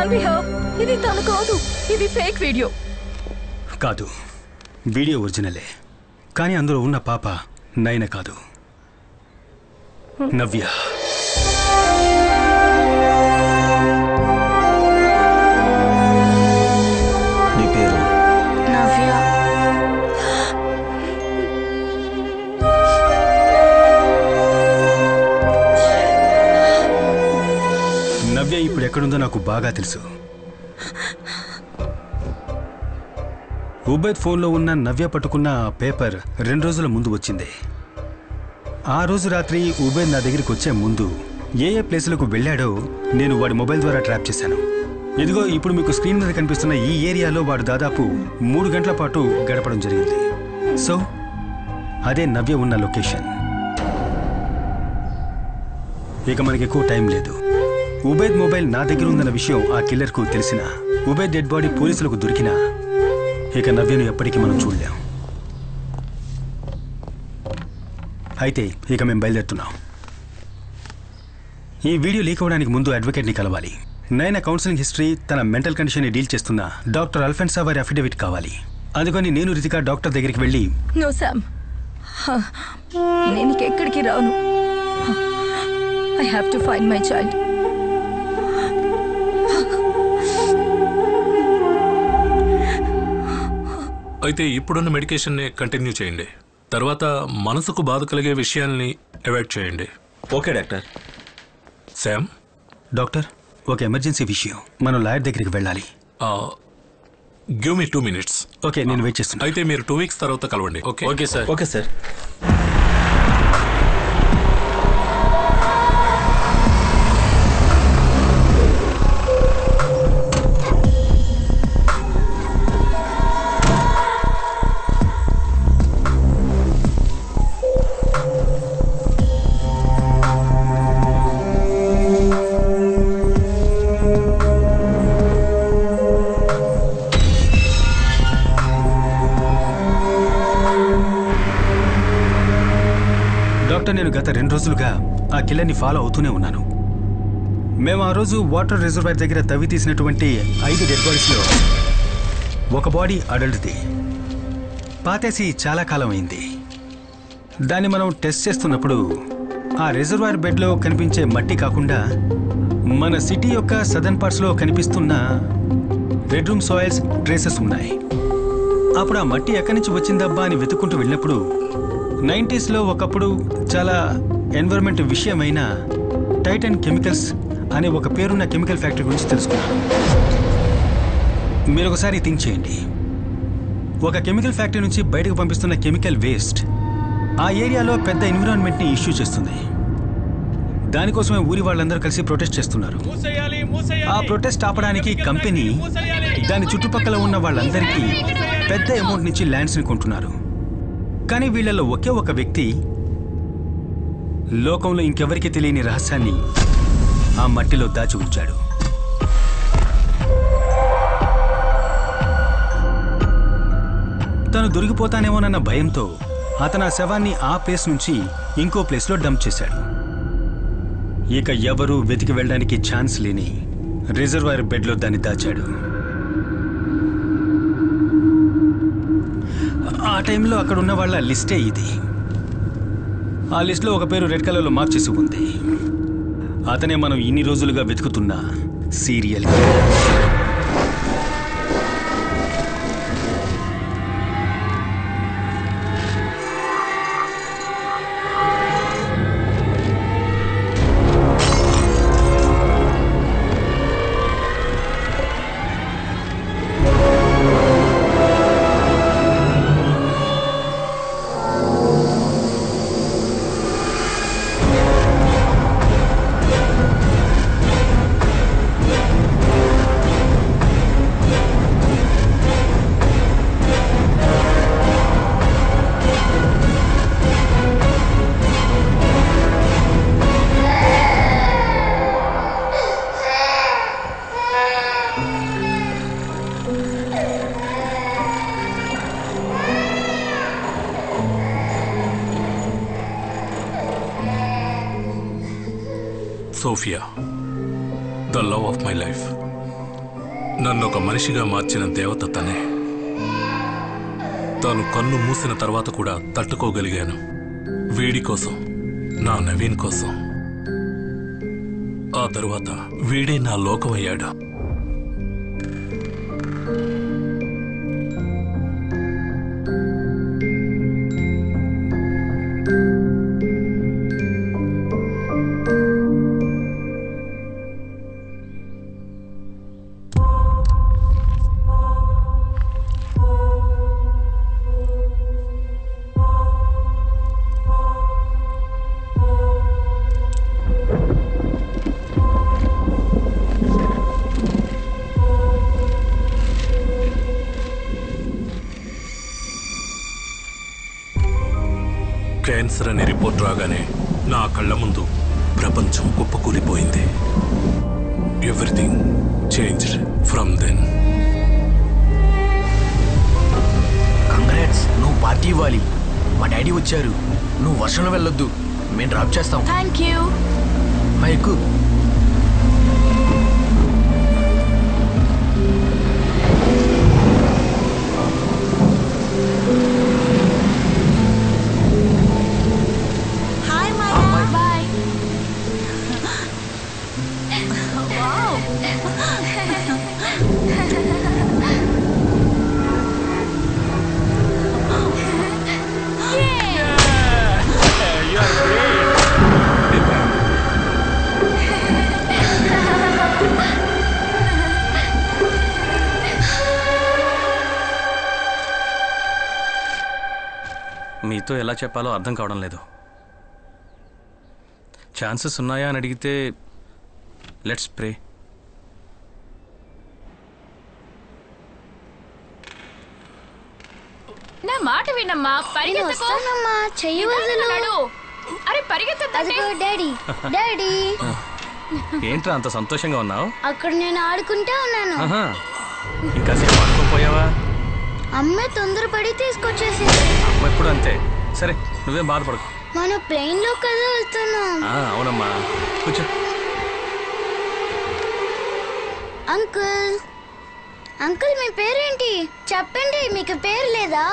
can't be her. ఇది తను కాదు, ఇది ఫేక్ వీడియో. కాదు, వీడియో ఒరిజినలే. కానీ అందులో ఉన్న పాప నయన కాదు, నవ్య. నీ పేరు? నవ్య. నవ్య ఇప్పుడు ఎక్కడుందో నాకు బాగా తెలుసు. ఉబైద్ ఫోన్లో ఉన్న నవ్య పట్టుకున్న పేపర్ 2 రోజుల ముందు వచ్చింది. ఆ రోజు రాత్రి ఉబైద్ నా దగ్గరికి వచ్చే ముందు ఏ ప్లేసులకు వెళ్ళాడో నేను వాడి మొబైల్ ద్వారా ట్రాప్ చేశాను. ఇదిగో ఇప్పుడు మీకు స్క్రీన్ మీద కనిపిస్తున్న ఈ ఏరియాలో వాడు దాదాపు 3 గంటల పాటు గడపడం జరిగింది. సో అదే నవ్య ఉన్న లొకేషన్. ఇక మనకి ఎక్కువ టైం లేదు. ఉబైద్ మొబైల్ నా దగ్గర ఉందన్న విషయం ఆ కిల్లర్కు తెలిసినా, ఉబైద్ డెడ్ బాడీ పోలీసులకు దొరికినా ఇక నవ్యను ఎప్పటికీ మనం చూడలేం. అయితే ఇక మేము బయలుదేరుతున్నాం. ఈ వీడియో లీక్ అవ్వడానికి ముందు అడ్వకేట్ని కలవాలి. నయన కౌన్సిలింగ్ హిస్టరీ, తన మెంటల్ కండిషన్ని డీల్ చేస్తున్న డాక్టర్ అల్ఫెన్సా వారి అఫిడవిట్ కావాలి. అందుకని నేను రితికా డాక్టర్ దగ్గరికి వెళ్ళి, నో శామ్, నేను ఎక్కడికి రాను. I have to find my child. అయితే ఇప్పుడున్న మెడికేషన్ని కంటిన్యూ చేయండి. తర్వాత మనసుకు బాధ కలిగే విషయాల్ని అవాయిడ్ చేయండి. Okay doctor. శామ్. డాక్టర్, ఒక ఎమర్జెన్సీ విషయం, మనం లాయర్ దగ్గరికి వెళ్ళాలి. Give me 2 minutes. ఓకే, నేను వెయిట్ చేస్తున్నా. అయితే మీరు 2 weeks తర్వాత కలవండి. Okay? Okay sir. Okay sir. Doctor, నేను గత 2 రోజులుగా ఆ కిల్లర్ని ఫాలో అవుతూనే ఉన్నాను. మేము ఆ రోజు వాటర్ రిజర్వాయర్ దగ్గర తవ్వి తీసినటువంటి 5 డెడ్ బాడీస్లో ఒక బాడీ అడల్ట్ది. పాతేసి చాలా కాలం అయింది. దాన్ని మనం టెస్ట్ చేస్తున్నప్పుడు ఆ రిజర్వాయర్ బెడ్లో కనిపించే మట్టి కాకుండా మన సిటీ యొక్క సదర్న్ పార్ట్స్లో కనిపిస్తున్న రెడ్ రూమ్ సాయిల్స్ ట్రేసెస్ ఉన్నాయి. అప్పుడు ఆ మట్టి ఎక్కడి నుంచి వచ్చిందబ్బా అని వెతుక్కుంటూ వెళ్ళినప్పుడు 90s ఒకప్పుడు చాలా ఎన్విరాన్మెంట్ విషయమైన టైటన్ కెమికల్స్ అనే ఒక పేరున్న కెమికల్ ఫ్యాక్టరీ గురించి తెలుసుకున్నాను. మీరు ఒకసారి థింక్ చేయండి. ఒక కెమికల్ ఫ్యాక్టరీ నుంచి బయటకు పంపిస్తున్న కెమికల్ వేస్ట్ ఆ ఏరియాలో పెద్ద ఎన్విరాన్మెంట్ని ఇష్యూ చేస్తుంది. దానికోసమే ఊరి వాళ్ళందరూ కలిసి ప్రొటెస్ట్ చేస్తున్నారు. ఆ ప్రొటెస్ట్ ఆపడానికి కంపెనీ దాని చుట్టుపక్కల ఉన్న వాళ్ళందరికీ పెద్ద అమౌంట్ నుంచి ల్యాండ్స్ని కొంటున్నారు. కానీ వీళ్ళలో ఒకే ఒక వ్యక్తి లోకంలో ఇంకెవరికి తెలియని రహస్యాన్ని ఆ మట్టిలో దాచి ఉంచాడు. తను దొరికిపోతానేమోనన్న భయంతో అతను ఆ శవాన్ని ఆ ప్లేస్ నుంచి ఇంకో ప్లేస్లో డంప్ చేశాడు. ఇక ఎవరూ వెతికి వెళ్ళడానికి ఛాన్స్ లేని రిజర్వాయర్ బెడ్లో దాన్ని దాచాడు. ఆ టైంలో అక్కడ ఉన్న వాళ్ళ లిస్టే ఇది. ఆ లిస్ట్లో ఒక పేరు రెడ్ కలర్లో మార్క్ చేసి ఉంది. అతనే మనం ఇన్ని రోజులుగా వెతుకుతున్న serial. Sophia, the love of my life. నన్ను ఒక మనిషిగా మార్చిన దేవత తనే. తాను కన్ను మూసిన తర్వాత కూడా తట్టుకోగలిగాను. వీడి కోసం, నా నవీన్ కోసం. ఆ తరువాత వీడే నా లోకమయ్యాడు. క్యాన్సర్ అనే రిపోర్ట్ రాగానే నా కళ్ళ ముందు ప్రపంచం కుప్పకూలిపోయింది. Everything changed from then. Congrats, నువ్వు పార్టీ ఇవ్వాలి. మా డాడీ వచ్చారు. నువ్వు వర్షంలో వెళ్ళొద్దు, మేము డ్రాప్ చేస్తాం. Thank you. మా ఎక్కువ మీతో ఎలా చెప్పాలో అర్థం కావడం లేదు. ఛాన్సెస్ ఉన్నాయా అని అడిగితే లెట్స్ ప్రే. నా మాట వినమ్మా. వస్తానమ్మా, చెయ్యి వదలు. అరే పరిగెత్తండి. డాడీ డాడీ ఏంట్రా అంత సంతోషంగా ఉన్నావు? అక్కడ నేను ఆడుకుంటా ఉన్నాను. ఇంకా సేపు ఆడుకోపోయావా? అమ్మ తొందరపడి తీసుకొచ్చేసింది. అమ్మ ఎప్పుడు అంతే. సరే నువ్వేం బాధపడకు. మనం ప్లేన్ లో కదా వెళ్తున్నాం. అవునమ్మా, కూర్చో. అంకుల్ అంకుల్ మీ పేరేంటి చెప్పండి. మీకు పేరు లేదా?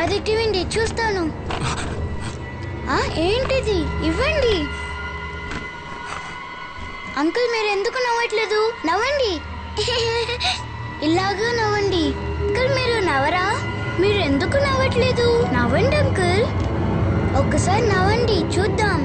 అది ఇవ్వండి చూస్తాను. ఏంటిది? ఇవ్వండి. అంకుల్ మీరు ఎందుకు నవ్వట్లేదు? నవ్వండి. ఇలాగా నవ్వండి. అంకుల్ మీరు నవ్వరా? మీరు ఎందుకు నవ్వట్లేదు? నవ్వండి అంకుల్, ఒక్కసారి నవ్వండి చూద్దాం.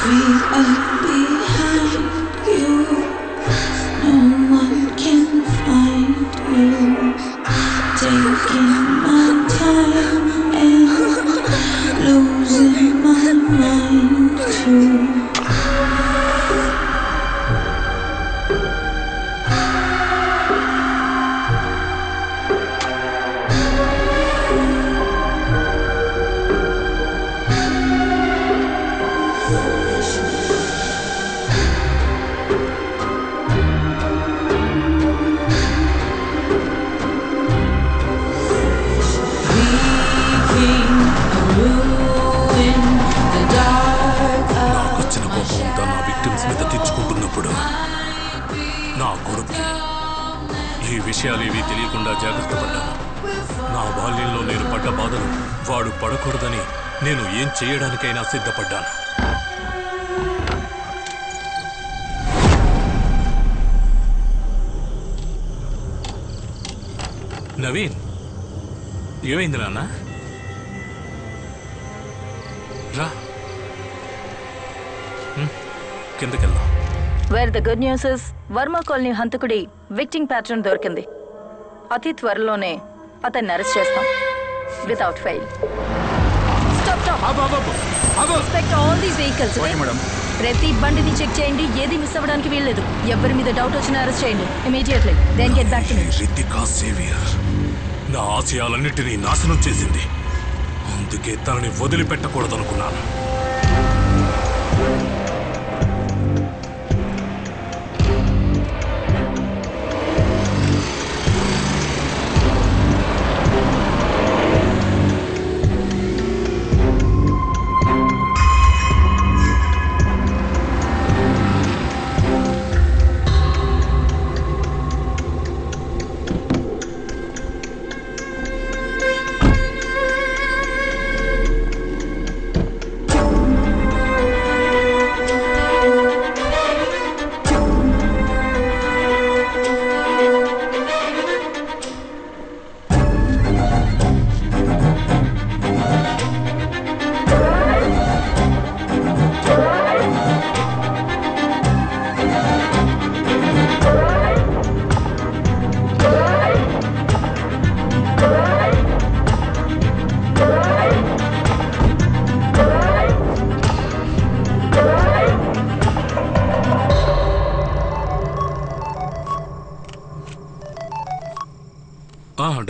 Creep up behind you. కొడుక్కి ఈ విషయాలేవీ తెలియకుండా జాగ్రత్త పడ్డాను. నా బాల్యంలో నేను పడ్డ బాధలు వాడు పడకూడదని నేను ఏం చేయడానికైనా సిద్ధపడ్డాను. నవీన్, ఏమైంది నాన్న? రా, కిందకెళ్దాం. Where the good news is Varma colony హంతకుడి విక్టింగ్ ప్యాటర్న్ దొరికింది. అతి త్వరలోనే అతన్ని అరెస్ట్ చేస్తాం without fail. Inspect all these vehicles. ప్రతి బండిని చెక్ చేయండి, ఏది మిస్ అవ్వడానికి వీల్లేదు. ఎవరి మీద డౌట్ వచ్చినా అరెస్ట్ చేయండి immediately. Then get back to me. Ritika Xavier నా ఆశయాలన్నిటినీ నాశనం చేసింది. అందుకే తనని వదిలిపెట్టకూడదనుకున్నాను.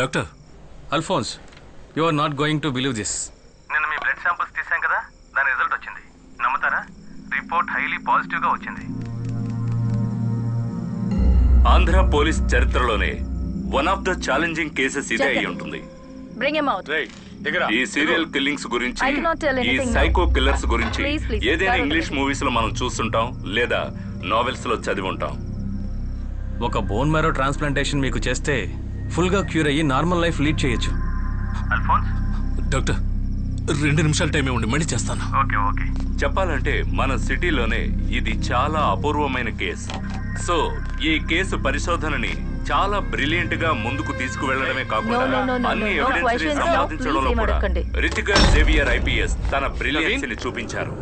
Doctor Alphonse, you are not going to believe this. నిన్న మీ బ్లడ్ శాంపిల్స్ తీసాం కదా, దాని రిజల్ట్ వచ్చింది. నమ్ముతారా? రిపోర్ట్ హైలీ పాజిటివ్ గా వచ్చింది. ఆంధ్ర పోలీస్ చరిత్రలోనే one of the challenging cases ఇదే అయి ఉంటుంది. Bring him out. ఈ సీరియల్ కిల్లింగ్స్ గురించి, I cannot tell ఈ anything సైకో now. కిల్లర్స్ గురించి Please. ఏదైనా ఇంగ్లీష్ మూవీస్ లో మనం చూస్తుంటాం లేదా నావెల్స్ లో చదివి ఉంటాం. ఒక బోన్ మ్యారో ట్రాన్స్ప్లాంటేషన్ మీకు చేస్తే ఫుల్ గా క్యూర్ అయ్యి నార్మల్ లైఫ్ లీడ్ చేయొచ్చు. అల్ఫోన్స్, డాక్టర్ 2 నిమిషాల టైం ఇవ్వండి, మళ్ళీ చేస్తాను. ఓకే. చెప్పాలంటే మన సిటీలోనే ఇది చాలా అపూర్వమైన కేసు. సో ఈ కేసు పరిశోధనని చాలా బ్రిలియంట్ గా ముందుకు తీసుకువెళ్లడమే కాకుండా No. అన్ని No evidence questions, no. సంపాదించడంలో Please కూడా ఏమడగండి. రితికా జేవియర్ ఐపీఎస్ తన బ్రిలియన్స్ ని చూపించారు.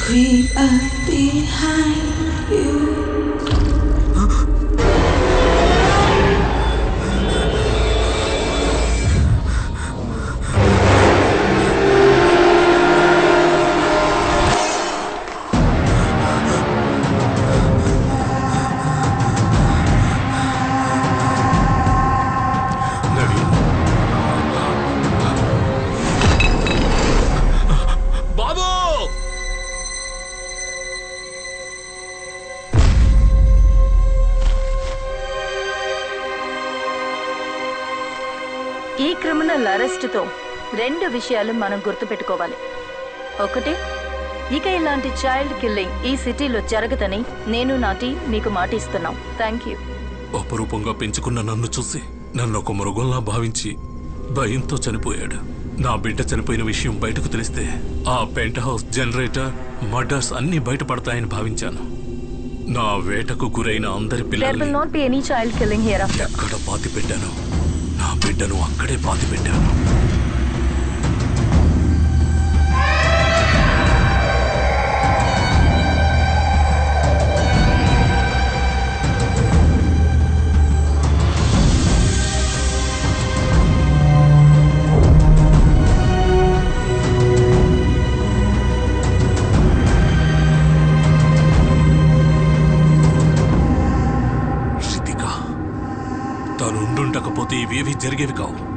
Creep up behind you. బాబు, ఈ క్రిమినల్ అరెస్టుతో 2 విషయాలు మనం గుర్తుపెట్టుకోవాలి. ఒకటి, ఇక ఇలాంటి చైల్డ్ కిల్లింగ్ ఈ సిటీలో జరగదని నేను నా టీం మీకు మాటిస్తున్నాం. Thank you. అపరూపంగా పెంచుకున్న నన్ను చూసి నన్ను ఒక మృగంలా భావించి భయంతో చనిపోయాడు. నా బిడ్డ చనిపోయిన విషయం బయటకు తెలిస్తే ఆ పెంట్ హౌస్, జనరేటర్, మర్డర్స్ అన్నీ బయటపడతాయని భావించాను. నా వేటకు గురైన అందరి There పిల్లల్ని will not be any child killing hereafter. ఎక్కడ పాతి పెట్టాను, నా బిడ్డను అక్కడే పాతి పెట్టాను. తాను ఉండుండకపోతే ఇవేవి జరిగేవి కావు.